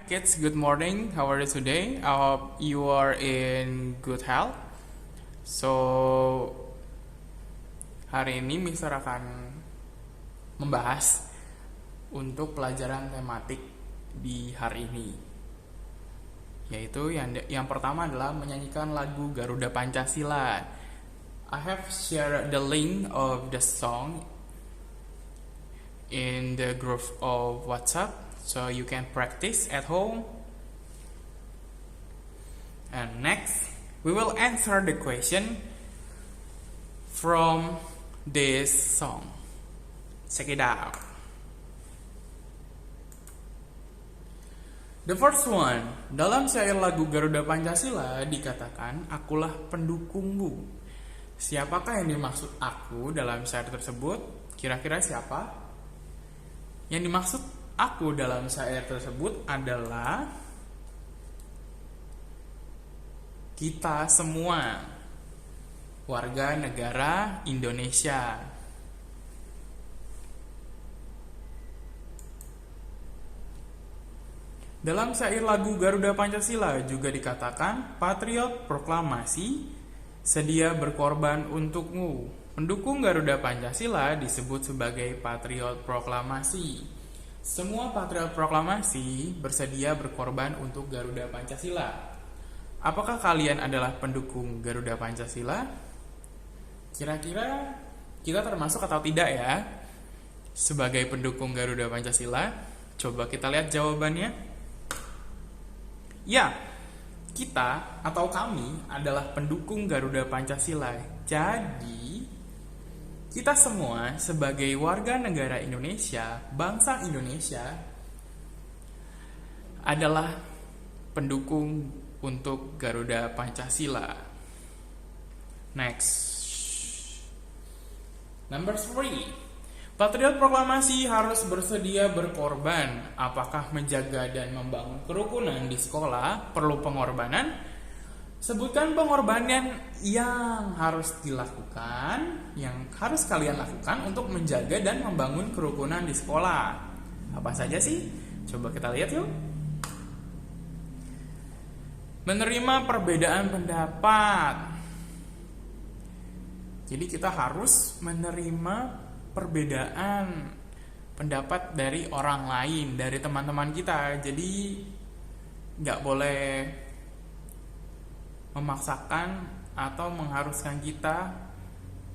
Kids, good morning. How are you today? I hope you are in good health. So, hari ini Mister akan membahas untuk pelajaran tematik di hari ini. Yaitu yang pertama adalah menyanyikan lagu Garuda Pancasila. I have shared the link of the song in the group of WhatsApp. So you can practice at home. And next, we will answer the question from this song. Check it out. The first one, dalam syair lagu Garuda Pancasila dikatakan, akulah pendukungmu. Siapakah yang dimaksud aku dalam syair tersebut? Kira-kira siapa? Yang dimaksud aku dalam syair tersebut adalah kita semua, warga negara Indonesia. Dalam syair lagu Garuda Pancasila juga dikatakan, patriot proklamasi sedia berkorban untukmu. Pendukung Garuda Pancasila disebut sebagai patriot proklamasi. Semua patriot proklamasi bersedia berkorban untuk Garuda Pancasila. Apakah kalian adalah pendukung Garuda Pancasila? Kira-kira kita termasuk atau tidak ya sebagai pendukung Garuda Pancasila? Coba kita lihat jawabannya. Ya, kita atau kami adalah pendukung Garuda Pancasila. Jadi kita semua sebagai warga negara Indonesia, bangsa Indonesia, adalah pendukung untuk Garuda Pancasila. Next. Number 3. Patriot proklamasi harus bersedia berkorban. Apakah menjaga dan membangun kerukunan di sekolah perlu pengorbanan? Sebutkan pengorbanan yang harus dilakukan, yang harus kalian lakukan untuk menjaga dan membangun kerukunan di sekolah. Apa saja sih? Coba kita lihat yuk. Menerima perbedaan pendapat. Jadi kita harus menerima perbedaan pendapat dari orang lain, dari teman-teman kita. Jadi nggak boleh memaksakan atau mengharuskan kita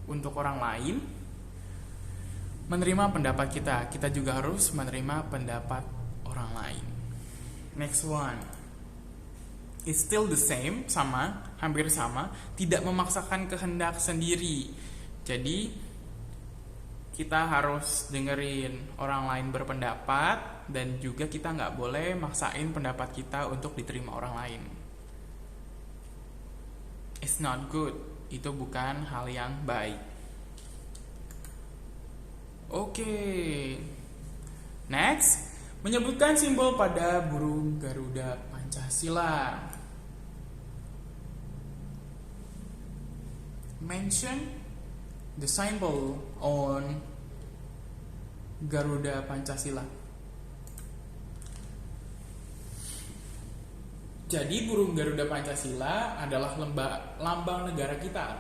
untuk orang lain menerima pendapat kita. Kita juga harus menerima pendapat orang lain. Next one. It's still the same, hampir sama, tidak memaksakan kehendak sendiri. Jadi kita harus dengerin orang lain berpendapat dan juga kita nggak boleh maksain pendapat kita untuk diterima orang lain. It's not good. Itu bukan hal yang baik. Oke. Next, menyebutkan simbol pada burung Garuda Pancasila. Mention the symbol on Garuda Pancasila. Jadi burung Garuda Pancasila adalah lambang negara kita.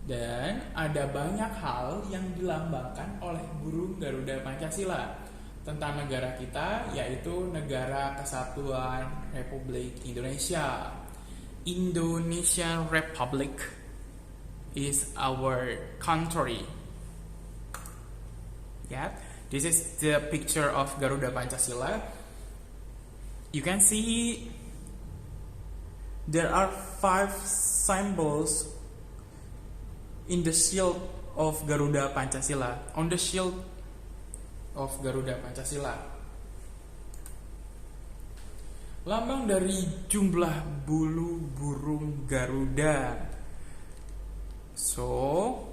Dan ada banyak hal yang dilambangkan oleh burung Garuda Pancasila tentang negara kita, yaitu Negara Kesatuan Republik Indonesia. Indonesian Republic is our country. Yeah, this is the picture of Garuda Pancasila. You can see there are 5 symbols in the shield of Garuda Pancasila. On the shield of Garuda Pancasila. Lambang dari jumlah bulu burung Garuda. So,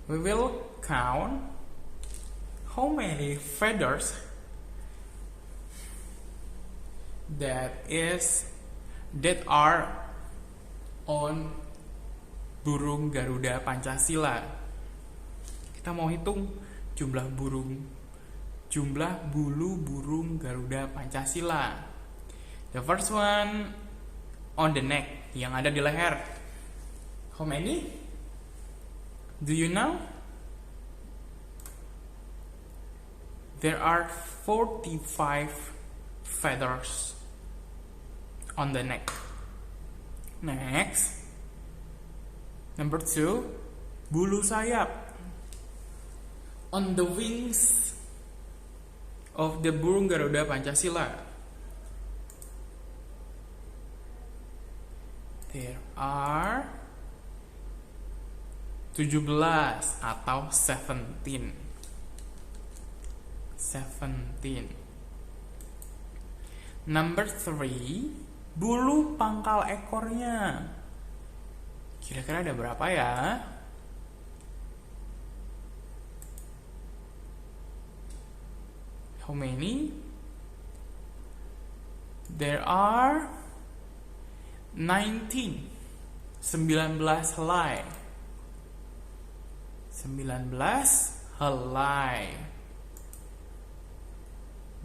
we will count how many feathers that are on burung Garuda Pancasila. Kita mau hitung jumlah burung jumlah bulu burung Garuda Pancasila. The first one on the neck, yang ada di leher. How many? Do you know? There are 45 feathers on the neck. Next, number 2, bulu sayap. On the wings of the burung Garuda Pancasila, there are 17 atau 17. Number 3, bulu pangkal ekornya. Kira-kira ada berapa ya? How many? There are 19 helai. 19 helai.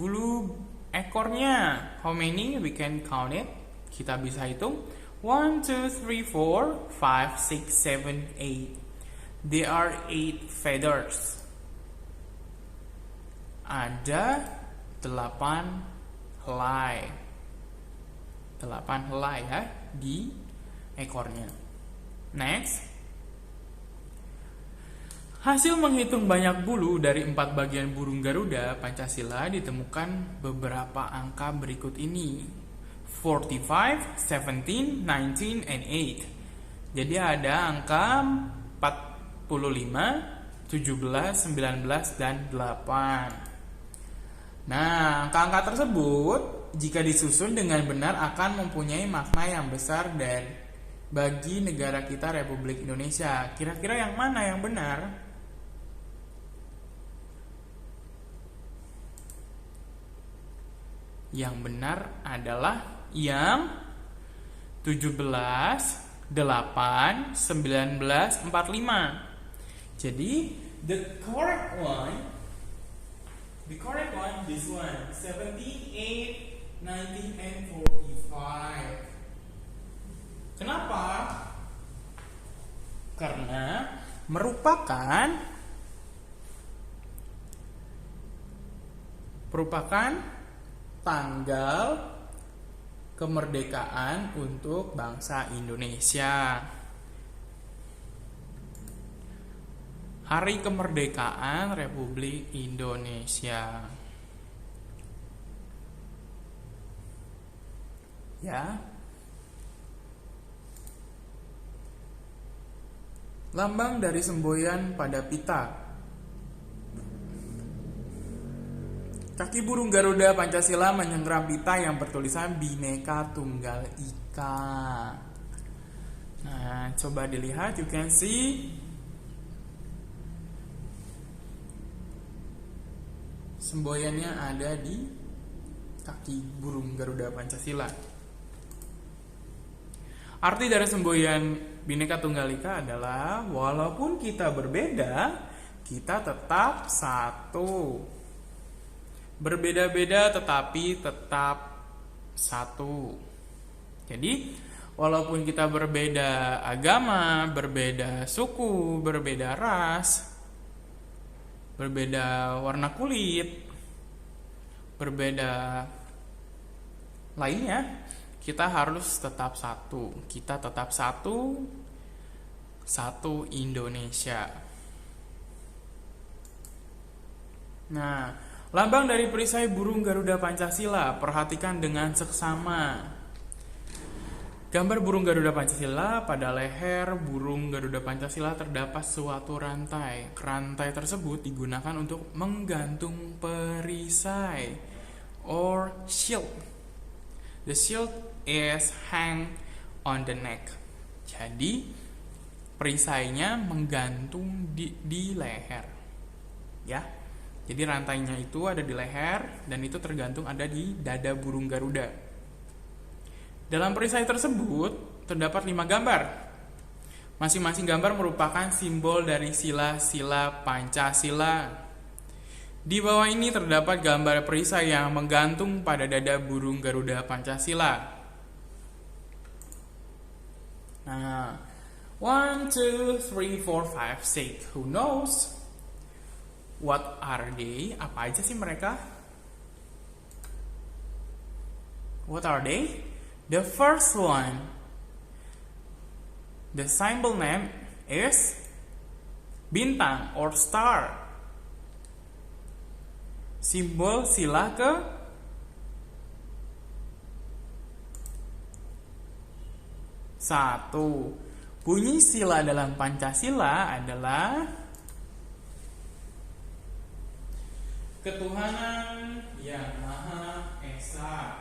Bulu ekornya, how many? We can count it. Kita bisa hitung. 1, 2, 3, 4, 5, 6, 7, 8. There are 8 feathers. Ada 8 helai. 8 helai ya di ekornya. Next. Hasil menghitung banyak bulu dari 4 bagian burung Garuda Pancasila ditemukan beberapa angka berikut ini. 45, 17, 19, and 8. Jadi ada angka 45, 17, 19, dan 8. Nah, angka-angka tersebut jika disusun dengan benar akan mempunyai makna yang besar dan bagi negara kita Republik Indonesia. Kira-kira yang mana yang benar? Yang benar adalah yang 17, 8, 19, 45. Jadi, the correct one, this one, 17, 8, 19, and 45. Kenapa? Karena merupakan tanggal kemerdekaan untuk bangsa Indonesia. Hari Kemerdekaan Republik Indonesia. Ya. Lambang dari semboyan pada pita. Kaki burung Garuda Pancasila menyenggram pita yang bertulisan Bhinneka Tunggal Ika. Nah, coba dilihat, you can see. Semboyannya ada di kaki burung Garuda Pancasila. Arti dari semboyan Bhinneka Tunggal Ika adalah walaupun kita berbeda, kita tetap satu. Berbeda-beda tetapi tetap satu. Jadi, walaupun kita berbeda agama, berbeda suku, berbeda ras, berbeda warna kulit, berbeda lainnya, kita harus tetap satu. Kita tetap satu Indonesia. Nah, lambang dari perisai burung Garuda Pancasila, perhatikan dengan seksama. Gambar burung Garuda Pancasila, pada leher burung Garuda Pancasila terdapat suatu rantai. Rantai tersebut digunakan untuk menggantung perisai or shield. The shield is hang on the neck. Jadi perisainya menggantung di leher. Ya. Jadi rantainya itu ada di leher dan itu tergantung ada di dada burung Garuda. Dalam perisai tersebut terdapat 5 gambar. Masing-masing gambar merupakan simbol dari sila-sila Pancasila. Di bawah ini terdapat gambar perisai yang menggantung pada dada burung Garuda Pancasila. Nah, 1, 2, 3, 4, 5, 6. Who knows? What are they? Apa aja sih mereka? What are they? The first one. The symbol name is bintang or star. Simbol sila ke satu. Bunyi sila dalam Pancasila adalah ketuhanan yang Maha Esa.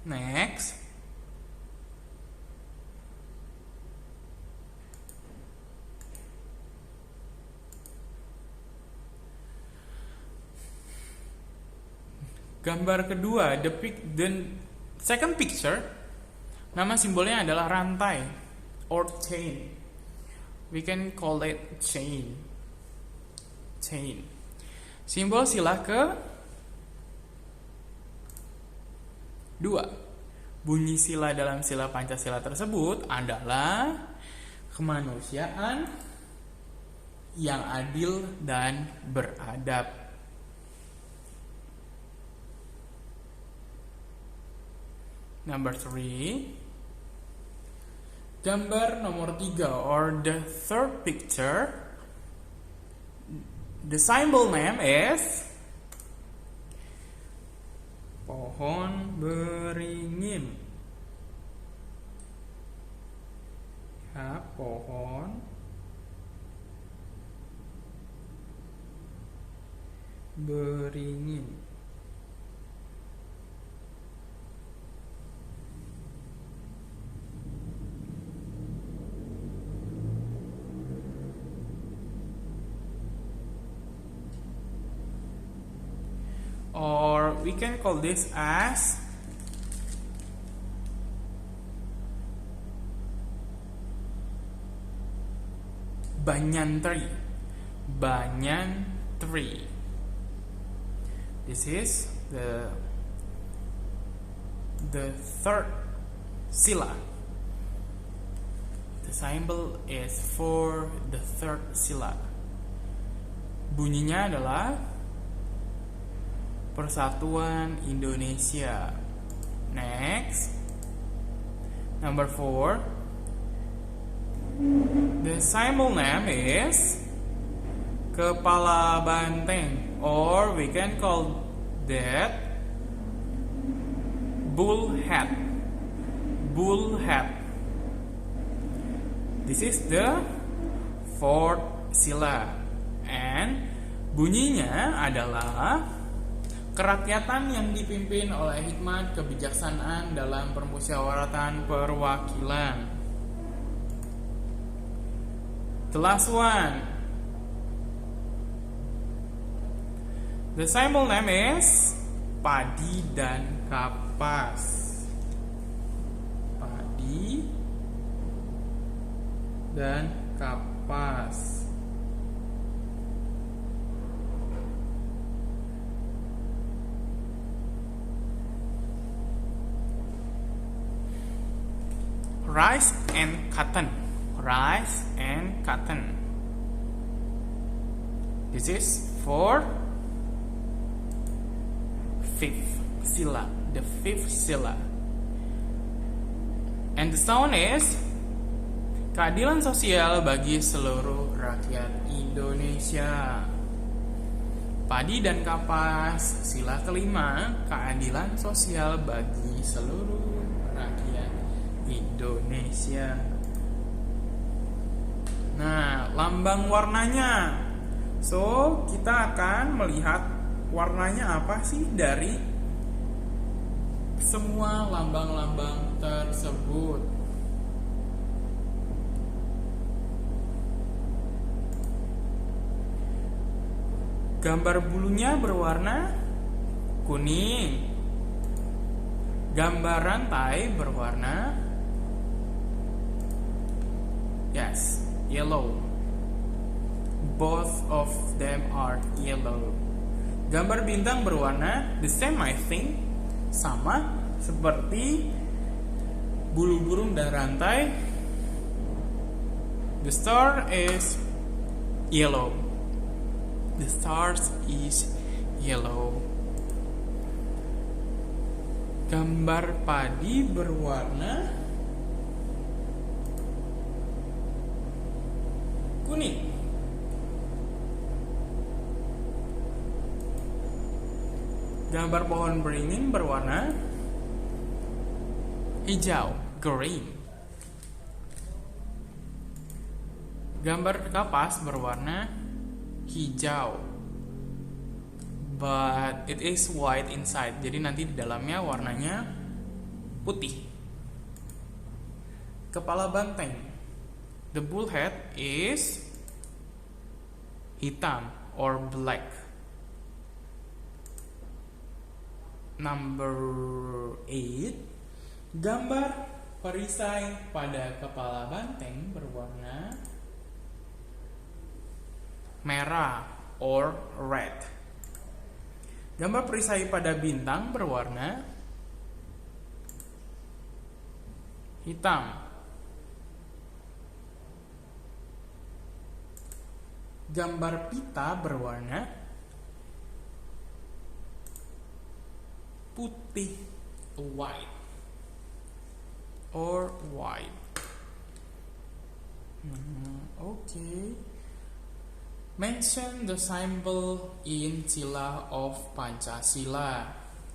Next. Gambar kedua, the second picture, nama simbolnya adalah rantai or chain. We can call it chain. Chain. Simbol sila ke 2. Bunyi sila dalam sila Pancasila tersebut adalah kemanusiaan yang adil dan beradab. Number 3. Gambar nomor 3 or the third picture. The symbol name is pohon beringin. Ya, pohon beringin. Or we can call this as banyan tree. Banyan tree. This is the third sila. The symbol is for the third sila. Bunyinya adalah Persatuan Indonesia. Next. Number 4. The symbol name is kepala banteng, or we can call that bull head. Bull head. This is the fourth sila. And bunyinya adalah kerakyatan yang dipimpin oleh hikmat kebijaksanaan dalam permusyawaratan perwakilan. The last one. The symbol name is padi dan kapas. Padi dan kapas. Rice and cotton. Rice and cotton. This is for fifth sila. The fifth sila. And the sound is keadilan sosial bagi seluruh rakyat Indonesia. Padi dan kapas. Sila kelima, keadilan sosial bagi seluruh rakyat Indonesia. Nah, lambang warnanya. So, kita akan melihat warnanya apa sih dari semua lambang-lambang tersebut. Gambar bulunya berwarna kuning. Gambar rantai berwarna Yes, yellow. Both of them are yellow. Gambar bintang berwarna the same I think, sama seperti bulu burung dan rantai. The star is yellow. The stars is yellow. Gambar padi berwarna kuning. Gambar pohon beringin berwarna hijau, green. Gambar kapas berwarna hijau, but it is white inside. Jadi nanti di dalamnya warnanya putih. Kepala banteng, the bullhead is hitam or black. Number 8. Gambar perisai pada kepala banteng berwarna merah or red. Gambar perisai pada bintang berwarna hitam. Gambar pita berwarna putih, white or white. Okay. Mention the symbol in sila of Pancasila.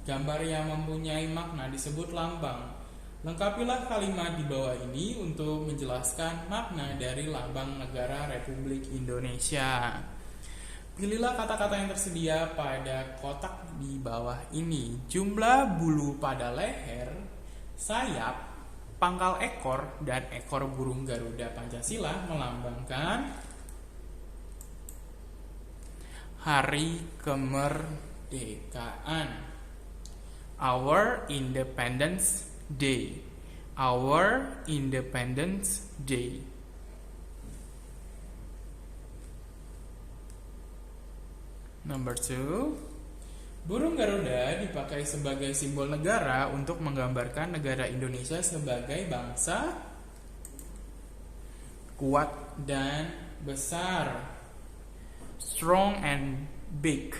Gambar yang mempunyai makna disebut lambang. Lengkapilah kalimat di bawah ini untuk menjelaskan makna dari lambang negara Republik Indonesia. Pilihlah kata-kata yang tersedia pada kotak di bawah ini. Jumlah bulu pada leher, sayap, pangkal ekor, dan ekor burung Garuda Pancasila melambangkan hari kemerdekaan. Our Independence Day. Our Independence Day. Number 2. Burung Garuda dipakai sebagai simbol negara untuk menggambarkan negara Indonesia sebagai bangsa kuat dan besar. Strong and big.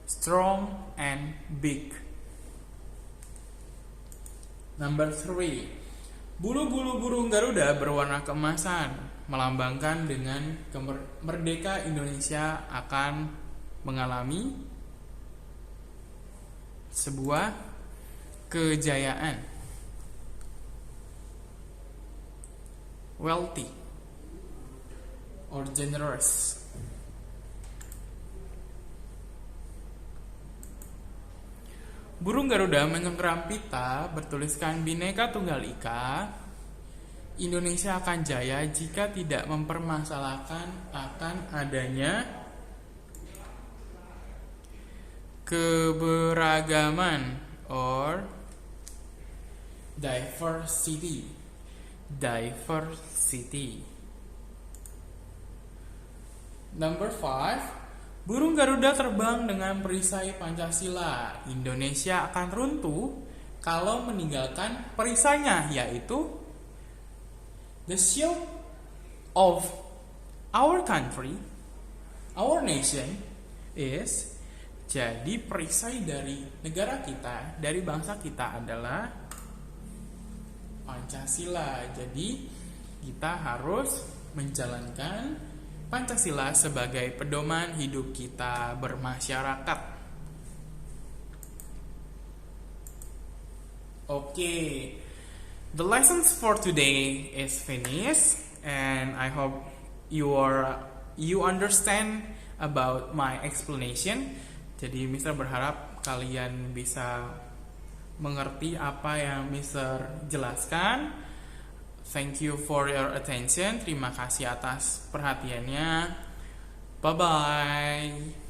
Strong and big. Number 3. Bulu-bulu burung Garuda berwarna keemasan, melambangkan dengan merdeka Indonesia akan mengalami sebuah kejayaan. Wealthy or generous. Burung Garuda menyengkeram pita bertuliskan Bhinneka Tunggal Ika. Indonesia akan jaya jika tidak mempermasalahkan akan adanya keberagaman or diversity. Diversity. Number 5. Burung Garuda terbang dengan perisai Pancasila. Indonesia akan runtuh kalau meninggalkan perisainya, yaitu the shield of our country, our nation is. Jadi perisai dari negara kita, dari bangsa kita adalah Pancasila. Jadi kita harus menjalankan Pancasila sebagai pedoman hidup kita bermasyarakat. Okay, the lessons for today is finished, and I hope you understand about my explanation. Jadi Mister berharap kalian bisa mengerti apa yang Mister jelaskan. Thank you for your attention. Terima kasih atas perhatiannya. Bye bye.